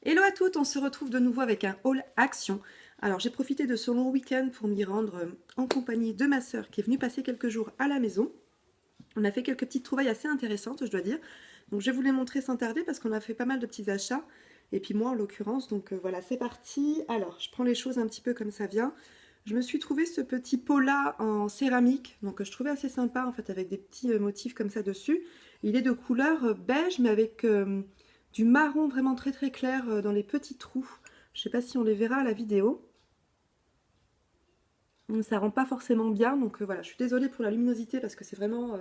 Hello à toutes, on se retrouve de nouveau avec un haul action. Alors j'ai profité de ce long week-end pour m'y rendre en compagnie de ma sœur qui est venue passer quelques jours à la maison. On a fait quelques petites trouvailles assez intéressantes, je dois dire. Donc je vais vous les montrer sans tarder parce qu'on a fait pas mal de petits achats. Et puis moi en l'occurrence, donc voilà, c'est parti. Alors je prends les choses un petit peu comme ça vient. Je me suis trouvé ce petit pot-là en céramique, donc je trouvais assez sympa en fait avec des petits motifs comme ça dessus. Il est de couleur beige mais avec du marron vraiment très très clair dans les petits trous. Je ne sais pas si on les verra à la vidéo. Ça rend pas forcément bien, donc voilà, je suis désolée pour la luminosité parce que c'est vraiment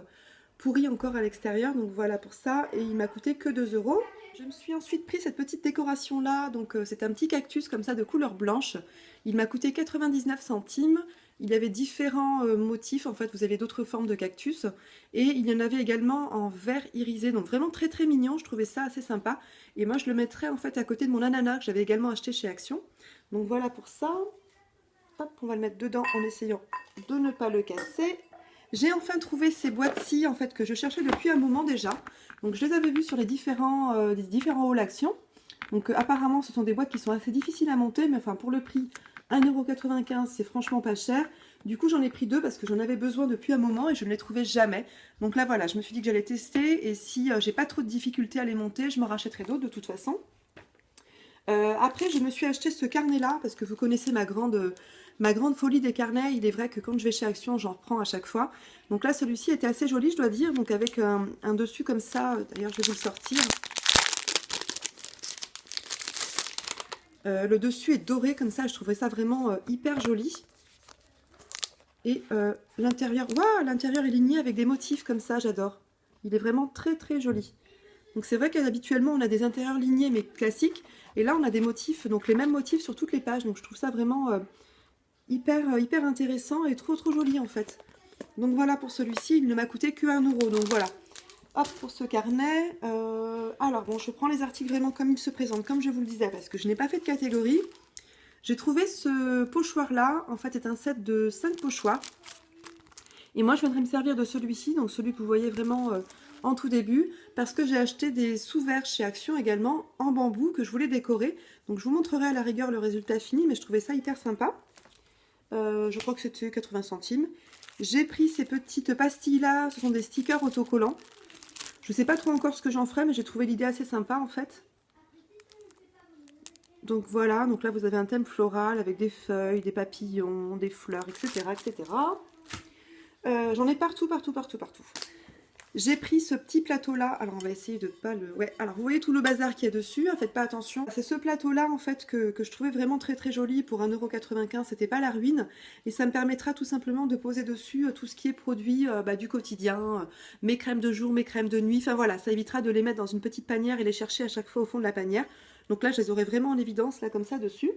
pourri encore à l'extérieur. Donc voilà pour ça, et il m'a coûté que 2 euros. Je me suis ensuite pris cette petite décoration là, donc c'est un petit cactus comme ça de couleur blanche. Il m'a coûté 99 centimes. Il y avait différents motifs, en fait vous avez d'autres formes de cactus. Et il y en avait également en vert irisé, donc vraiment très très mignon, je trouvais ça assez sympa. Et moi je le mettrais en fait à côté de mon ananas que j'avais également acheté chez Action. Donc voilà pour ça. Hop, on va le mettre dedans en essayant de ne pas le casser. J'ai enfin trouvé ces boîtes-ci en fait que je cherchais depuis un moment déjà. Donc je les avais vues sur les différents hauls action. Donc apparemment ce sont des boîtes qui sont assez difficiles à monter, mais enfin pour le prix 1,95 € c'est franchement pas cher. Du coup j'en ai pris deux parce que j'en avais besoin depuis un moment et je ne les trouvais jamais. Donc là voilà, je me suis dit que j'allais tester et si j'ai pas trop de difficultés à les monter, je m'en rachèterai d'autres de toute façon. Après je me suis acheté ce carnet là parce que vous connaissez ma grande folie des carnets. Il est vrai que quand je vais chez Action, j'en reprends à chaque fois. Donc là, celui-ci était assez joli, je dois dire. Donc avec un dessus comme ça. D'ailleurs, je vais vous le sortir. Le dessus est doré comme ça. Je trouvais ça vraiment hyper joli. Et l'intérieur, waouh, l'intérieur est ligné avec des motifs comme ça. J'adore. Il est vraiment très très joli. Donc c'est vrai qu'habituellement, on a des intérieurs lignés mais classiques. Et là, on a des motifs, donc les mêmes motifs sur toutes les pages. Donc je trouve ça vraiment hyper intéressant et trop joli en fait. Donc voilà pour celui-ci, il ne m'a coûté que 1 euro. Donc voilà. Hop pour ce carnet. Alors bon, je prends les articles vraiment comme ils se présentent, comme je vous le disais, parce que je n'ai pas fait de catégorie. J'ai trouvé ce pochoir là, en fait c'est un set de 5 pochoirs. Et moi je viendrai me servir de celui-ci, donc celui que vous voyez vraiment en tout début, parce que j'ai acheté des sous-verres chez Action également en bambou que je voulais décorer. Donc je vous montrerai à la rigueur le résultat fini, mais je trouvais ça hyper sympa. Je crois que c'était 80 centimes. J'ai pris ces petites pastilles là, ce sont des stickers autocollants. Je sais pas trop encore ce que j'en ferai, mais j'ai trouvé l'idée assez sympa en fait. Donc voilà, donc là vous avez un thème floral avec des feuilles, des papillons, des fleurs, etc. etc. J'en ai partout. J'ai pris ce petit plateau-là. Alors, on va essayer de pas le... Ouais, alors vous voyez tout le bazar qu'il y a dessus, hein, faites pas attention. C'est ce plateau-là, en fait, que je trouvais vraiment très joli pour 1,95 €. C'était pas la ruine. Et ça me permettra tout simplement de poser dessus tout ce qui est produit du quotidien. Mes crèmes de jour, mes crèmes de nuit. Enfin voilà, ça évitera de les mettre dans une petite panière et les chercher à chaque fois au fond de la panière. Donc là, je les aurai vraiment en évidence, là, comme ça, dessus.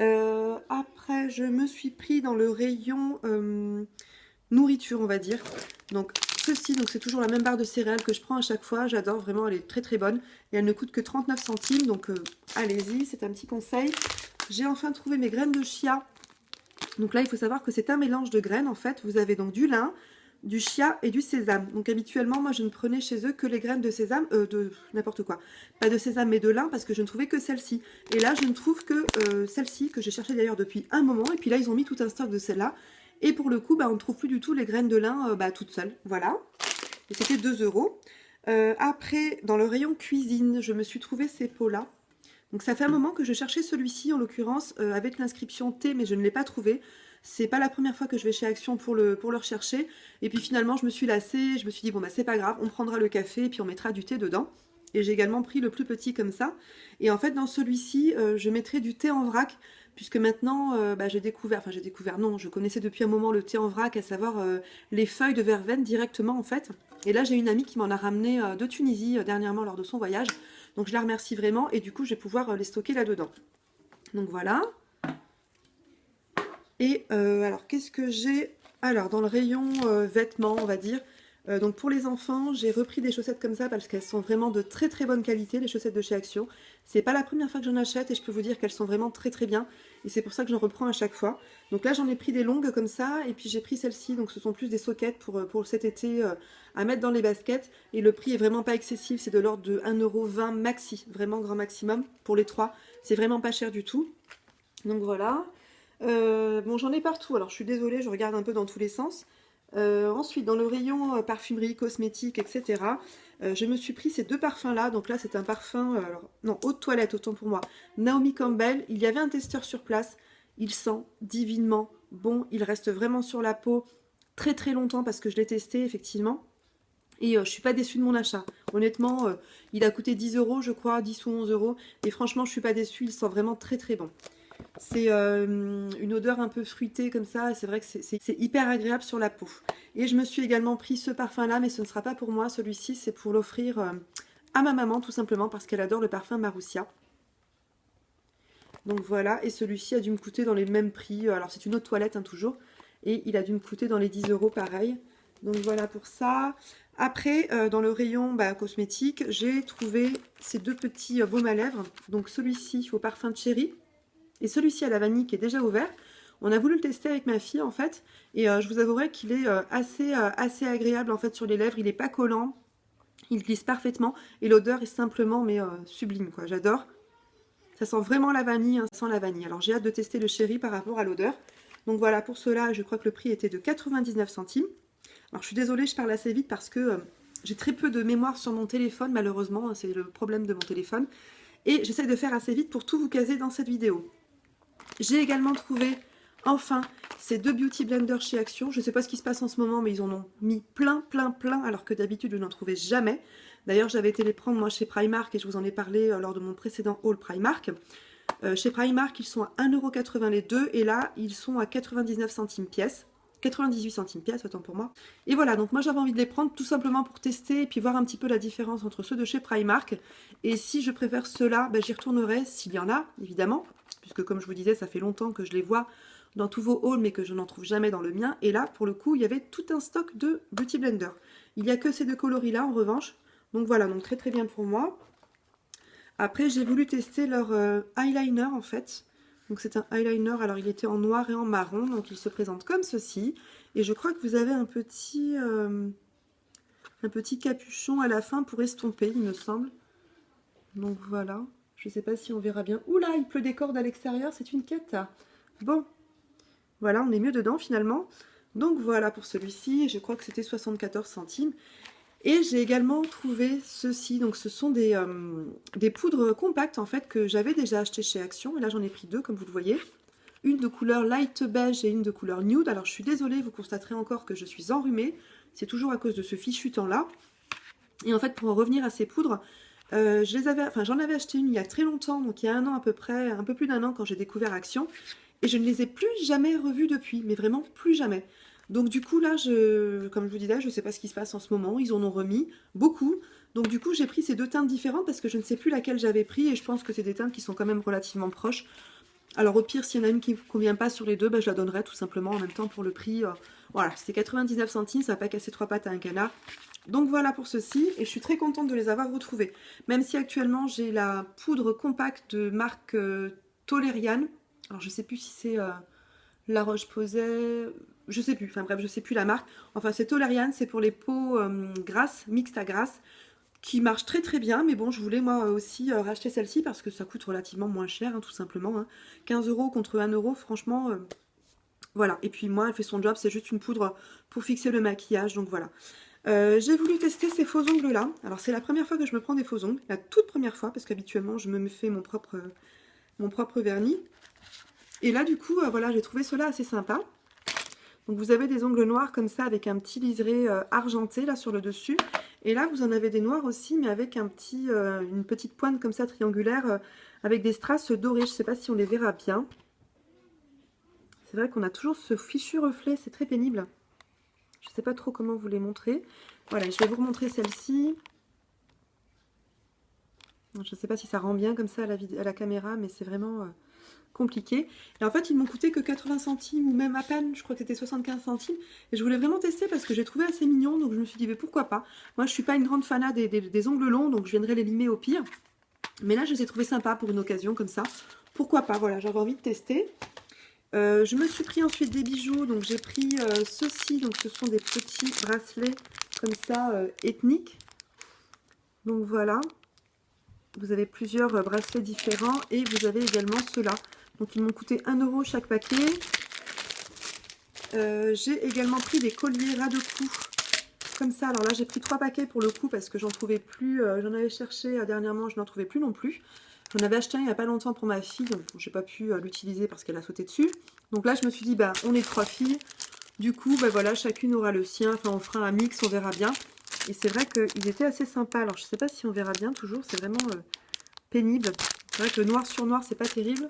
Après, je me suis pris dans le rayon nourriture, on va dire. Donc ceci, donc c'est toujours la même barre de céréales que je prends à chaque fois. J'adore, vraiment, elle est très bonne. Et elle ne coûte que 39 centimes, donc allez-y, c'est un petit conseil. J'ai enfin trouvé mes graines de chia. Donc là, il faut savoir que c'est un mélange de graines, en fait. Vous avez donc du lin, du chia et du sésame. Donc habituellement, moi, je ne prenais chez eux que les graines de sésame, de n'importe quoi. Pas de sésame, mais de lin, parce que je ne trouvais que celle-ci. Et là, je ne trouve que celle-ci, que j'ai cherché d'ailleurs depuis un moment. Et puis là, ils ont mis tout un stock de celle-là. Et pour le coup, on ne trouve plus du tout les graines de lin toutes seules. Voilà. Et c'était 2 euros. Après, dans le rayon cuisine, je me suis trouvé ces pots-là. Donc ça fait un moment que je cherchais celui-ci, en l'occurrence, avec l'inscription thé, mais je ne l'ai pas trouvé. C'est pas la première fois que je vais chez Action pour le rechercher. Et puis finalement, je me suis lassée. Je me suis dit, bon, c'est pas grave, on prendra le café et puis on mettra du thé dedans. Et j'ai également pris le plus petit comme ça. Et en fait, dans celui-ci, je mettrai du thé en vrac. Puisque maintenant, j'ai découvert, non, je connaissais depuis un moment le thé en vrac, à savoir les feuilles de verveine directement en fait. Et là, j'ai une amie qui m'en a ramené de Tunisie dernièrement lors de son voyage. Donc je la remercie vraiment et du coup, je vais pouvoir les stocker là-dedans. Donc voilà. Et alors, qu'est-ce que j'ai? Alors, dans le rayon vêtements, on va dire, Donc pour les enfants, j'ai repris des chaussettes comme ça parce qu'elles sont vraiment de très très bonne qualité, les chaussettes de chez Action. C'est pas la première fois que j'en achète et je peux vous dire qu'elles sont vraiment très très bien. Et c'est pour ça que j'en reprends à chaque fois. Donc là j'en ai pris des longues comme ça et puis j'ai pris celle-ci. Donc ce sont plus des sockets pour cet été à mettre dans les baskets. Et le prix est vraiment pas excessif, c'est de l'ordre de 1,20 € maxi, vraiment grand maximum pour les trois. C'est vraiment pas cher du tout. Donc voilà. Bon, j'en ai partout, alors je suis désolée, je regarde un peu dans tous les sens. Ensuite, dans le rayon parfumerie, cosmétique, etc., je me suis pris ces deux parfums-là. Donc là, c'est un parfum, alors, non, eau de toilette, autant pour moi. Naomi Campbell, il y avait un testeur sur place. Il sent divinement bon, il reste vraiment sur la peau très très longtemps parce que je l'ai testé, effectivement. Et je suis pas déçue de mon achat. Honnêtement, il a coûté 10 € je crois, 10 ou 11 €. Et franchement, je suis pas déçue, il sent vraiment très très bon. C'est une odeur un peu fruitée comme ça, c'est vrai que c'est hyper agréable sur la peau. Et je me suis également pris ce parfum là, mais ce ne sera pas pour moi, celui-ci c'est pour l'offrir à ma maman tout simplement parce qu'elle adore le parfum Marussia. Donc voilà, et celui-ci a dû me coûter dans les mêmes prix, alors c'est une eau de toilette hein, toujours, et il a dû me coûter dans les 10 € pareil. Donc voilà pour ça. Après, dans le rayon cosmétique, j'ai trouvé ces deux petits baumes à lèvres. Donc celui-ci au parfum de cherry. Et celui-ci à la vanille qui est déjà ouvert. On a voulu le tester avec ma fille en fait. Et je vous avouerai qu'il est assez agréable en fait sur les lèvres. Il n'est pas collant. Il glisse parfaitement. Et l'odeur est simplement mais sublime quoi. J'adore. Ça sent vraiment la vanille, hein, ça sent la vanille. Alors j'ai hâte de tester le chéri par rapport à l'odeur. Donc voilà, pour cela, je crois que le prix était de 99 centimes. Alors je suis désolée, je parle assez vite parce que j'ai très peu de mémoire sur mon téléphone malheureusement. C'est le problème de mon téléphone. Et j'essaie de faire assez vite pour tout vous caser dans cette vidéo. J'ai également trouvé, enfin, ces deux Beauty Blender chez Action. Je ne sais pas ce qui se passe en ce moment, mais ils en ont mis plein, alors que d'habitude, je n'en trouvais jamais. D'ailleurs, j'avais été les prendre, moi, chez Primark, et je vous en ai parlé lors de mon précédent haul Primark. Chez Primark, ils sont à 1,80 € les deux, et là, ils sont à 99 centimes pièce. 98 centimes pièce, autant pour moi. Et voilà, donc moi j'avais envie de les prendre tout simplement pour tester et puis voir un petit peu la différence entre ceux de chez Primark. Et si je préfère ceux-là, j'y retournerai s'il y en a, évidemment. Puisque comme je vous disais, ça fait longtemps que je les vois dans tous vos hauls, mais que je n'en trouve jamais dans le mien. Et là, pour le coup, il y avait tout un stock de Beauty Blender. Il n'y a que ces deux coloris-là, en revanche. Donc voilà, donc très très bien pour moi. Après, j'ai voulu tester leur eyeliner, en fait. Donc c'est un eyeliner, alors il était en noir et en marron, donc il se présente comme ceci. Et je crois que vous avez un petit capuchon à la fin pour estomper, il me semble. Donc voilà. Je ne sais pas si on verra bien. Oula, il pleut des cordes à l'extérieur, c'est une cata. Bon, voilà, on est mieux dedans finalement. Donc voilà pour celui-ci, je crois que c'était 74 centimes. Et j'ai également trouvé ceci, donc ce sont des poudres compactes en fait que j'avais déjà acheté chez Action. Et là j'en ai pris deux comme vous le voyez. Une de couleur light beige et une de couleur nude. Alors je suis désolée, vous constaterez encore que je suis enrhumée. C'est toujours à cause de ce fichu temps là. Et en fait pour en revenir à ces poudres, j'en avais acheté une il y a très longtemps, donc il y a un an à peu près, un peu plus d'un an quand j'ai découvert Action. Et je ne les ai plus jamais revues depuis, mais vraiment plus jamais. Donc du coup là, comme je vous disais, je ne sais pas ce qui se passe en ce moment, ils en ont remis beaucoup. Donc du coup j'ai pris ces deux teintes différentes parce que je ne sais plus laquelle j'avais pris et je pense que c'est des teintes qui sont quand même relativement proches. Alors au pire, s'il y en a une qui ne convient pas sur les deux, je la donnerai tout simplement en même temps pour le prix. Voilà, c'était 99 centimes, ça va pas casser trois pattes à un canard. Donc voilà pour ceci, et je suis très contente de les avoir retrouvés. Même si actuellement j'ai la poudre compacte de marque Toleriane. Alors je sais plus si c'est La Roche-Posay, je sais plus, enfin bref, je sais plus la marque. Enfin c'est Toleriane, c'est pour les peaux grasses, mixtes à grasses, qui marche très très bien. Mais bon, je voulais moi aussi racheter celle-ci parce que ça coûte relativement moins cher, hein, tout simplement. Hein. 15 € contre 1 €, franchement... voilà, et puis moi elle fait son job, c'est juste une poudre pour fixer le maquillage, donc voilà. J'ai voulu tester ces faux ongles là. Alors c'est la première fois que je me prends des faux ongles, la toute première fois, parce qu'habituellement je me fais mon propre vernis. Et là du coup, voilà, j'ai trouvé cela assez sympa. Donc vous avez des ongles noirs comme ça avec un petit liseré argenté là sur le dessus. Et là vous en avez des noirs aussi, mais avec une petite pointe comme ça triangulaire, avec des strass dorés. Je ne sais pas si on les verra bien. C'est vrai qu'on a toujours ce fichu reflet, c'est très pénible. Je ne sais pas trop comment vous les montrer. Voilà, je vais vous remontrer celle-ci. Je ne sais pas si ça rend bien comme ça à la caméra, mais c'est vraiment compliqué. Et en fait, ils m'ont coûté que 80 centimes ou même à peine, je crois que c'était 75 centimes. Et je voulais vraiment tester parce que j'ai trouvé assez mignon, donc je me suis dit, mais pourquoi pas. Moi, je suis pas une grande fanat des ongles longs, donc je viendrai les limer au pire. Mais là, je les ai trouvés sympas pour une occasion comme ça. Pourquoi pas, voilà, j'avais envie de tester. Je me suis pris ensuite des bijoux, donc j'ai pris ceux-ci, donc ce sont des petits bracelets comme ça, ethniques. Donc voilà, vous avez plusieurs bracelets différents et vous avez également ceux-là. Donc ils m'ont coûté 1 € chaque paquet. J'ai également pris des colliers ras de cou, comme ça. Alors là j'ai pris 3 paquets pour le coup parce que j'en trouvais plus, j'en avais cherché dernièrement, je n'en trouvais plus non plus. J'en avais acheté un il n'y a pas longtemps pour ma fille, donc j'ai pas pu l'utiliser parce qu'elle a sauté dessus. Donc là je me suis dit, bah on est 3 filles, du coup bah voilà, chacune aura le sien, enfin on fera un mix, on verra bien. Et c'est vrai qu'ils étaient assez sympas, alors je sais pas si on verra bien toujours, c'est vraiment pénible. C'est vrai que le noir sur noir c'est pas terrible.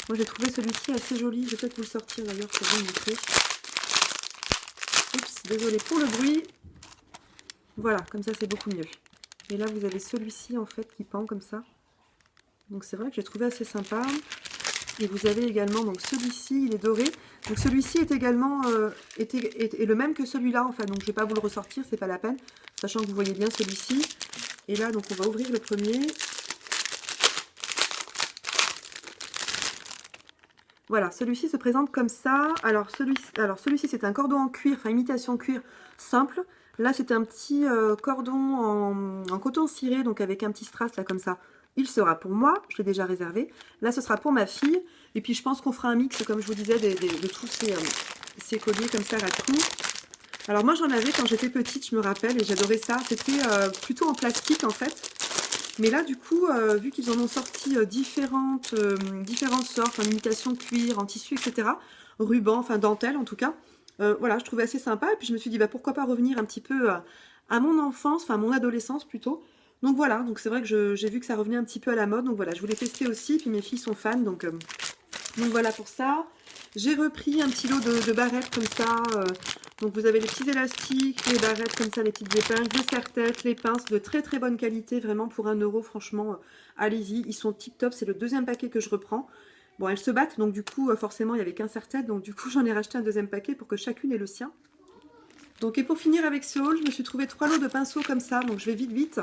Moi j'ai trouvé celui-ci assez joli, je vais peut-être vous le sortir d'ailleurs pour vous montrer. Oups, désolée pour le bruit. Voilà, comme ça c'est beaucoup mieux. Et là vous avez celui-ci en fait qui pend comme ça. Donc c'est vrai que j'ai trouvé assez sympa. Et vous avez également donc celui-ci, il est doré. Donc celui-ci est également est le même que celui-là enfin. Donc je vais pas vous le ressortir, c'est pas la peine. Sachant que vous voyez bien celui-ci. Et là donc on va ouvrir le premier. Voilà, celui-ci se présente comme ça. Alors celui-ci c'est un cordon en cuir, enfin imitation cuir simple. Là c'est un petit cordon en coton ciré, donc avec un petit strass là comme ça. Il sera pour moi, je l'ai déjà réservé. Là ce sera pour ma fille. Et puis je pense qu'on fera un mix, comme je vous disais, de tous ces colliers comme ça à cou. Alors moi j'en avais quand j'étais petite, je me rappelle, et j'adorais ça. C'était plutôt en plastique en fait. Mais là, du coup, vu qu'ils en ont sorti différentes sortes, en imitation cuir, en tissu, etc., ruban, enfin dentelle en tout cas, voilà, je trouvais assez sympa. Et puis je me suis dit, bah, pourquoi pas revenir un petit peu à mon enfance, enfin à mon adolescence plutôt. Donc voilà, donc c'est vrai que j'ai vu que ça revenait un petit peu à la mode. Donc voilà, je voulais tester aussi. Puis mes filles sont fans, donc voilà pour ça. J'ai repris un petit lot de barrettes comme ça. Donc vous avez les petits élastiques, les barrettes comme ça, les petites épingles, les serre-têtes, les pinces de très très bonne qualité, vraiment pour 1 €, franchement, allez-y, ils sont tip top, c'est le deuxième paquet que je reprends. Bon, elles se battent, donc du coup, forcément, il n'y avait qu'un serre-tête, donc du coup, j'en ai racheté un deuxième paquet pour que chacune ait le sien. Donc, et pour finir avec ce haul, je me suis trouvé 3 lots de pinceaux comme ça, donc je vais vite.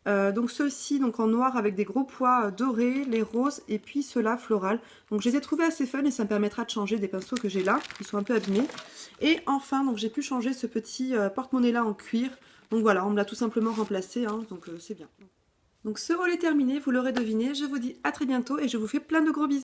Donc ceux-ci donc en noir avec des gros pois dorés, les roses et puis ceux-là floral. Donc je les ai trouvés assez fun et ça me permettra de changer des pinceaux que j'ai là, qui sont un peu abîmés. Et enfin donc j'ai pu changer ce petit porte-monnaie là en cuir. Donc voilà, on me l'a tout simplement remplacé, hein, donc c'est bien. Donc ce haul est terminé, vous l'aurez deviné, je vous dis à très bientôt et je vous fais plein de gros bisous.